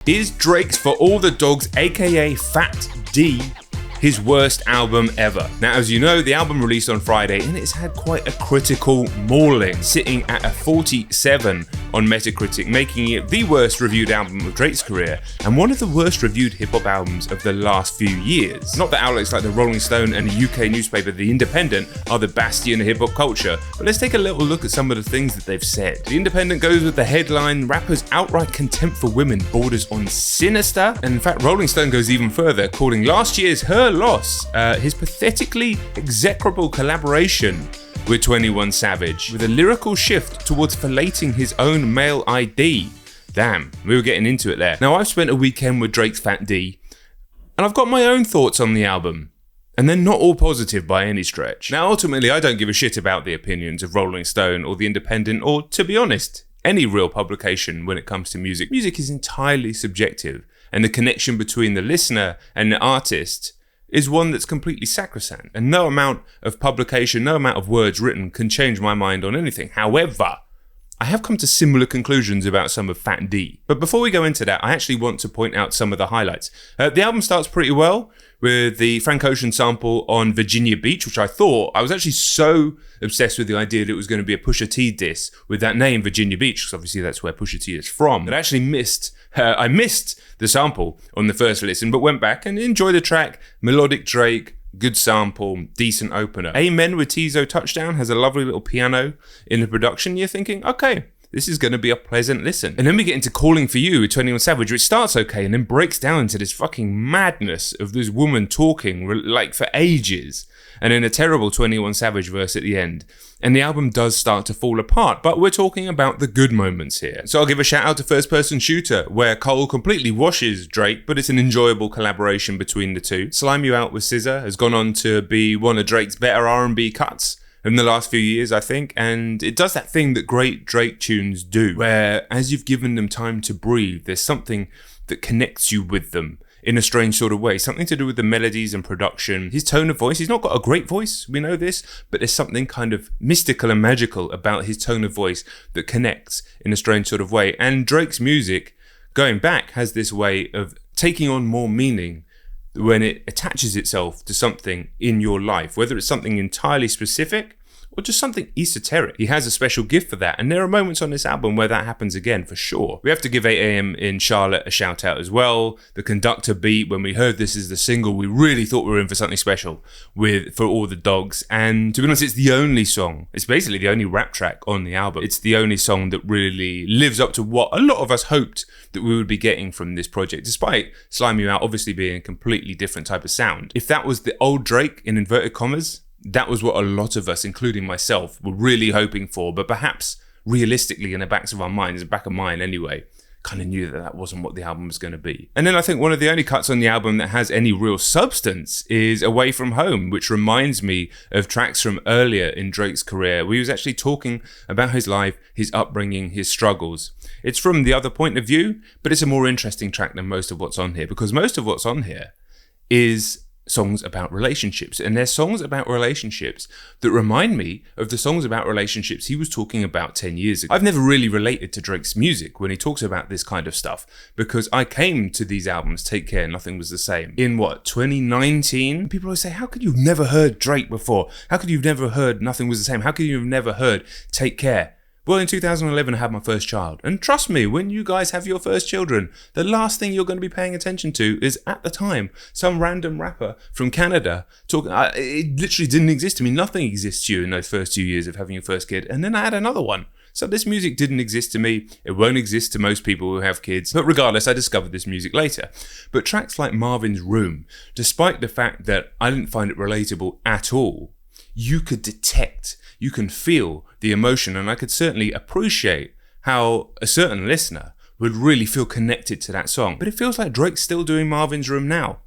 Is Drake's For All the Dogs, aka Fat D, his worst album ever? Now, as you know, the album released on Friday and it's had quite a critical mauling, sitting at a 47 on Metacritic, making it the worst reviewed album of Drake's career and one of the worst reviewed hip-hop albums of the last few years. Not that outlets like the Rolling Stone and the UK newspaper The Independent are the bastion of hip-hop culture, but let's take a little look at some of the things that they've said. The Independent goes with the headline, "Rappers' outright contempt for women borders on sinister," and in fact Rolling Stone goes even further, calling last year's Her Loss his pathetically execrable collaboration with 21 Savage, with a lyrical shift towards filleting his own male ID. Damn, we were getting into it there. Now, I've spent a weekend with Drake's Fat D, and I've got my own thoughts on the album, and they're not all positive by any stretch. Now, ultimately, I don't give a shit about the opinions of Rolling Stone or The Independent, or, to be honest, any real publication when it comes to music. Music is entirely subjective, and the connection between the listener and the artist is one that's completely sacrosanct, and no amount of publication, no amount of words written can change my mind on anything. However, I have come to similar conclusions about some of Fat D. But before we go into that, I actually want to point out some of the highlights. The album starts pretty well with the Frank Ocean sample on Virginia Beach, which I was actually so obsessed with the idea that it was going to be a Pusha T diss with that name, Virginia Beach, because obviously that's where Pusha T is from. I actually missed the sample on the first listen, but went back and enjoyed the track. Melodic Drake, good sample, decent opener. Amen with Tizo Touchdown has a lovely little piano in the production. You're thinking, okay, this is going to be a pleasant listen. And then we get into Calling For You with 21 Savage, which starts okay and then breaks down into this fucking madness of this woman talking like for ages, and then a terrible 21 Savage verse at the end. And the album does start to fall apart, but we're talking about the good moments here. So I'll give a shout out to First Person Shooter, where Cole completely washes Drake, but it's an enjoyable collaboration between the two. Slime You Out with SZA has gone on to be one of Drake's better R&B cuts in the last few years, I think, and it does that thing that great Drake tunes do, where as you've given them time to breathe, there's something that connects you with them in a strange sort of way, something to do with the melodies and production. His tone of voice, he's not got a great voice, we know this, but there's something kind of mystical and magical about his tone of voice that connects in a strange sort of way. And Drake's music, going back, has this way of taking on more meaning when it attaches itself to something in your life, whether it's something entirely specific or just something esoteric. He has a special gift for that, and there are moments on this album where that happens again, for sure. We have to give 8am in Charlotte a shout out as well. The Conductor beat, when we heard this as the single, we really thought we were in for something special with For All the Dogs, and to be honest, it's the only song, it's basically the only rap track on the album. It's the only song that really lives up to what a lot of us hoped that we would be getting from this project, despite Slime You Out obviously being a completely different type of sound. If that was the old Drake, in inverted commas, that was what a lot of us, including myself, were really hoping for, but perhaps realistically in the backs of our minds, the back of mine anyway, kind of knew that wasn't what the album was going to be. And then I think one of the only cuts on the album that has any real substance is Away From Home, which reminds me of tracks from earlier in Drake's career, where he was actually talking about his life, his upbringing, his struggles. It's from the other point of view, but it's a more interesting track than most of what's on here, because most of what's on here is songs about relationships, and they're songs about relationships that remind me of the songs about relationships he was talking about 10 years ago. I've never really related to Drake's music when he talks about this kind of stuff, because I came to these albums, Take Care, Nothing Was the Same, in 2019? People always say, how could you have never heard Drake before? How could you have never heard Nothing Was the Same? How could you have never heard Take Care? Well, in 2011, I had my first child. And trust me, when you guys have your first children, the last thing you're going to be paying attention to is, at the time, some random rapper from Canada talking. It literally didn't exist to me. Nothing exists to you in those first 2 years of having your first kid. And then I had another one. So this music didn't exist to me. It won't exist to most people who have kids. But regardless, I discovered this music later. But tracks like Marvin's Room, despite the fact that I didn't find it relatable at all, you could detect, you can feel the emotion, and I could certainly appreciate how a certain listener would really feel connected to that song. But it feels like Drake's still doing Marvin's Room now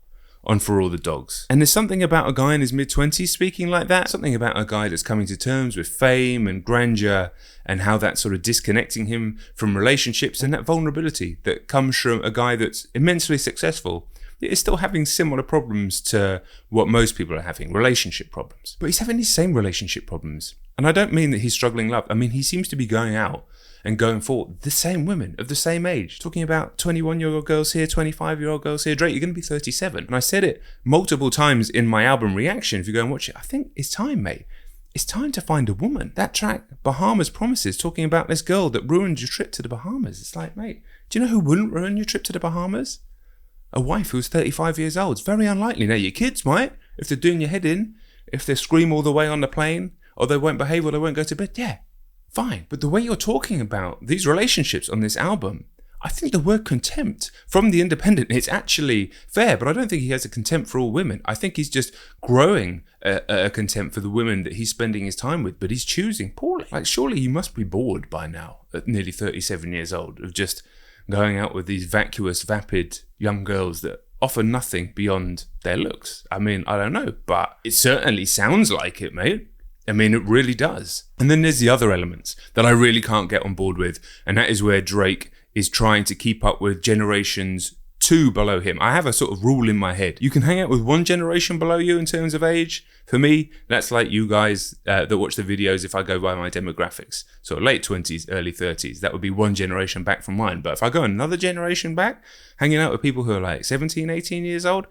on For All the Dogs. And there's something about a guy in his mid-20s speaking like that, something about a guy that's coming to terms with fame and grandeur, and how that's sort of disconnecting him from relationships, and that vulnerability that comes from a guy that's immensely successful is still having similar problems to what most people are having, relationship problems. But he's having these same relationship problems. And I don't mean that he's struggling love. I mean, he seems to be going out and going for the same women of the same age. Talking about 21-year-old girls here, 25-year-old girls here. Drake, you're going to be 37. And I said it multiple times in my album reaction. If you go and watch it, I think it's time, mate. It's time to find a woman. That track, Bahamas Promises, talking about this girl that ruined your trip to the Bahamas. It's like, mate, do you know who wouldn't ruin your trip to the Bahamas? A wife who's 35 years old. It's very unlikely. Now, your kids might, if they're doing your head in, if they scream all the way on the plane, or they won't behave, or they won't go to bed, yeah, fine. But the way you're talking about these relationships on this album, I think the word contempt from The Independent, it's actually fair, but I don't think he has a contempt for all women. I think he's just growing a contempt for the women that he's spending his time with, but he's choosing poorly. Like, surely you must be bored by now, at nearly 37 years old, of just going out with these vacuous, vapid young girls that offer nothing beyond their looks. I mean, I don't know, but it certainly sounds like it, mate. I mean, it really does. And then there's the other elements that I really can't get on board with, and that is where Drake is trying to keep up with generations 2 below him. I have a sort of rule in my head. You can hang out with one generation below you in terms of age. For me, that's like you guys that watch the videos if I go by my demographics. So late 20s, early 30s, that would be one generation back from mine. But if I go another generation back, hanging out with people who are like 17, 18 years old,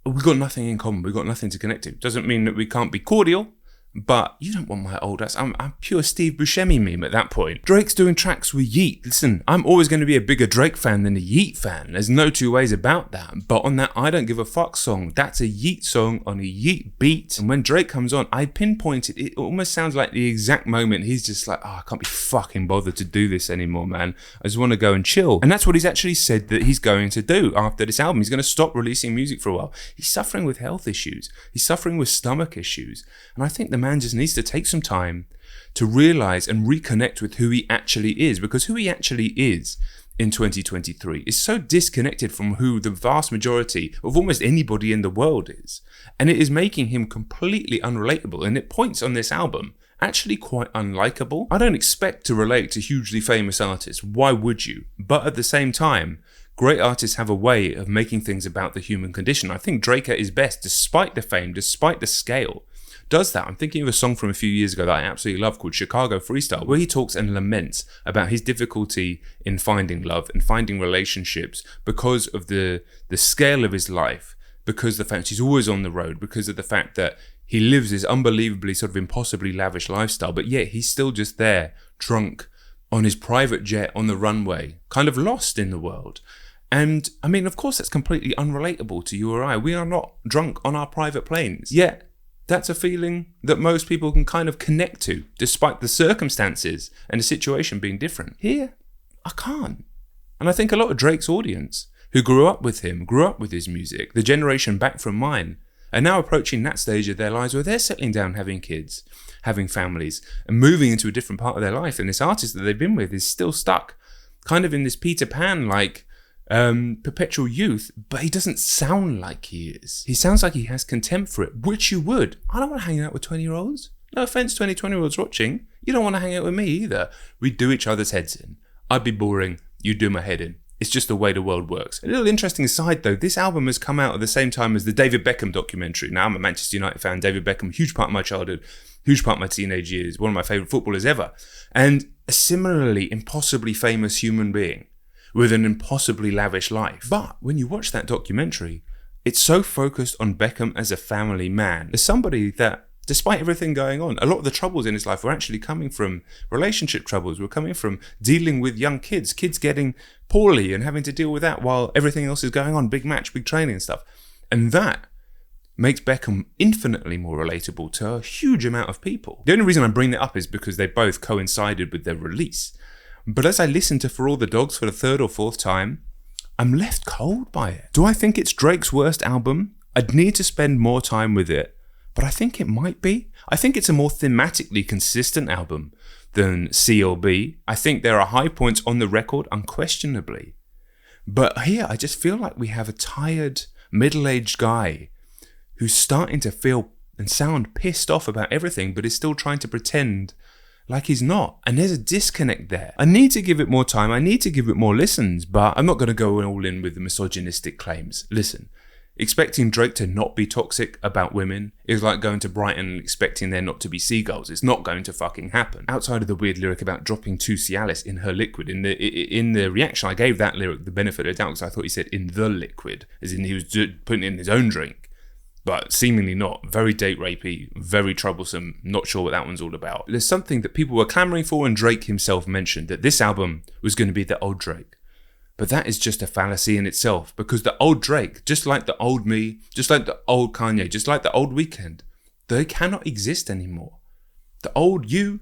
we've got nothing in common. We've got nothing to connect to. Doesn't mean that we can't be cordial, but you don't want my old ass. I'm pure Steve Buscemi meme at that point. Drake's doing tracks with Yeet. Listen, I'm always going to be a bigger Drake fan than a Yeet fan. There's no two ways about that. But on that I Don't Give a Fuck song, that's a Yeet song on a Yeet beat. And when Drake comes on, I pinpointed, it almost sounds like the exact moment he's just like, I can't be fucking bothered to do this anymore, man. I just want to go and chill. And that's what he's actually said that he's going to do after this album. He's going to stop releasing music for a while. He's suffering with health issues. He's suffering with stomach issues. And I think the man just needs to take some time to realize and reconnect with who he actually is, because who he actually is in 2023 is so disconnected from who the vast majority of almost anybody in the world is, and it is making him completely unrelatable, and it points on this album actually quite unlikable. I don't expect to relate to hugely famous artists, why would you? But at the same time, great artists have a way of making things about the human condition. I think Drake at his best, despite the fame, despite the scale, does that. I'm thinking of a song from a few years ago that I absolutely love called Chicago Freestyle, where he talks and laments about his difficulty in finding love and finding relationships because of the scale of his life, because of the fact he's always on the road, because of the fact that he lives this unbelievably sort of impossibly lavish lifestyle, but yet he's still just there, drunk, on his private jet on the runway, kind of lost in the world. And I mean, of course, that's completely unrelatable to you or I. We are not drunk on our private planes. Yet, that's a feeling that most people can kind of connect to, despite the circumstances and the situation being different. Here, I can't. And I think a lot of Drake's audience, who grew up with him, grew up with his music, the generation back from mine, are now approaching that stage of their lives where they're settling down, having kids, having families, and moving into a different part of their life. And this artist that they've been with is still stuck, kind of in this Peter Pan-like perpetual youth, but he doesn't sound like he is. He sounds like he has contempt for it, which you would. I don't want to hang out with 20-year-olds. No offense to any 20-year-olds watching. You don't want to hang out with me either. We'd do each other's heads in. I'd be boring. You'd do my head in. It's just the way the world works. A little interesting aside though, this album has come out at the same time as the David Beckham documentary. Now, I'm a Manchester United fan. David Beckham, huge part of my childhood, huge part of my teenage years, one of my favourite footballers ever. And a similarly impossibly famous human being with an impossibly lavish life. But when you watch that documentary, it's so focused on Beckham as a family man, as somebody that, despite everything going on, a lot of the troubles in his life were actually coming from relationship troubles, were coming from dealing with young kids getting poorly and having to deal with that while everything else is going on, big match, big training and stuff. And that makes Beckham infinitely more relatable to a huge amount of people. The only reason I bring that up is because they both coincided with their release. But as I listen to For All the Dogs for the third or fourth time, I'm left cold by it. Do I think it's Drake's worst album? I'd need to spend more time with it, but I think it might be. I think it's a more thematically consistent album than C or B. I think there are high points on the record, unquestionably. But here, I just feel like we have a tired, middle-aged guy who's starting to feel and sound pissed off about everything, but is still trying to pretend like he's not. And there's a disconnect there. I need to give it more time. I need to give it more listens, but I'm not going to go all in with the misogynistic claims. Listen, Expecting Drake to not be toxic about women is like going to Brighton and expecting there not to be seagulls. It's not going to fucking happen. Outside of the weird lyric about dropping 2 Cialis in her liquid, in the reaction, I gave that lyric the benefit of the doubt because I thought he said in the liquid, as in he was putting it in his own drink. But seemingly not. Very date rapey, very troublesome, not sure what that one's all about. There's something that people were clamoring for, and Drake himself mentioned that this album was going to be the old Drake. But that is just a fallacy in itself, because the old Drake, just like the old me, just like the old Kanye, just like the old Weeknd, they cannot exist anymore. The old you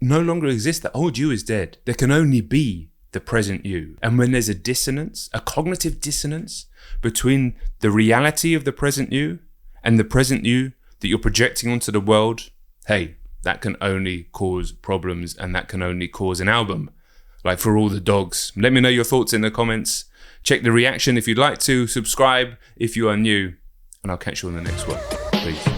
no longer exists. The old you is dead. There can only be the present you. And when there's a dissonance, a cognitive dissonance between the reality of the present you and the present you that you're projecting onto the world, hey, that can only cause problems, and that can only cause an album. Like For All the Dogs. Let me know your thoughts in the comments. Check the reaction if you'd like to. Subscribe if you are new. And I'll catch you on the next one. Peace.